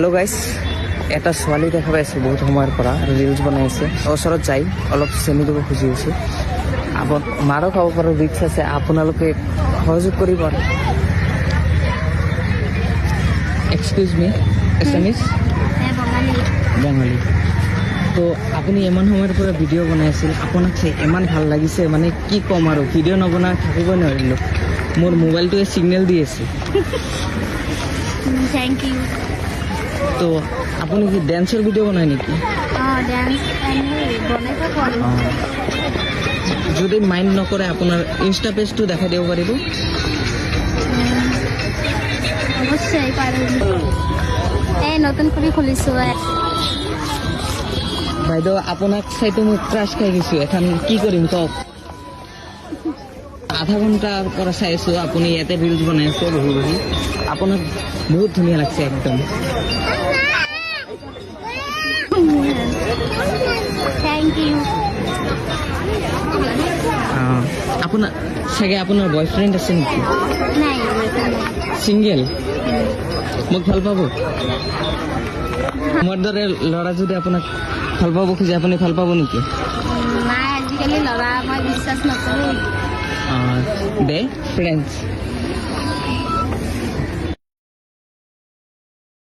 Hello' guys, এটা ছোৱালী দেখা পাইছোঁ বহুত সময়ৰ পৰা ৰিলচ বনাই আছে। ওচৰত যাই অলপ চেনি দিব খুজি আছোঁ। মাৰো খাব পাৰোঁ, ৰিক্স আছে, আপোনালোকে সহযোগ কৰিব। এক্সকিউজ মি, এছামিছ? বঙালী। তো আপুনি ইমান সময়ৰ পৰা ভিডিঅ' বনাই আছিল, আপোনাক চাই ইমান ভাল লাগিছে, মানে কি ক'ম আৰু, ভিডিঅ' নবনাই থাকিবই নোৱাৰিলোঁ। মোৰ মোবাইলটোৱে ছিগনেল দি আছে। Thank you. তো আপুনি কি ডেন্সৰ ভিডিঅ' বনায় নেকি? ডান্স বনাই থাকো। যদি মাইণ্ড নকৰে আপোনাৰ ইনষ্টা পেজটো দেখাই দিব পাৰিব? অবশ্যই পাৰিম। এই নতুন কৰি খুলিছোঁ। বাইদেউ আপোনাক চাইতো মই ক্ৰাছ খাই গৈছোঁ, এখন কি কৰিম কওক? আধা ঘণ্টাৰ পৰা চাই আছোঁ আপুনি ইয়াতে ৰিলচ বনাই আছে বহি বহি। আপোনাক বহুত ধুনীয়া লাগছে একদম। Thank you. আপোনাৰ চাগে আপোনাৰ বয়ফ্ৰেণ্ড আছে নেকি? নাই, ছিংগেল? মোক ভাল পাব? মোৰ দৰে ল'ৰা যদি আপোনাক ভাল পাব খোজে, আপুনি ভাল পাব নেকি? নাই, আজিকালি ল'ৰা মই বিশ্বাস নকৰোঁ। দে ফ্ৰেণ্ডছ।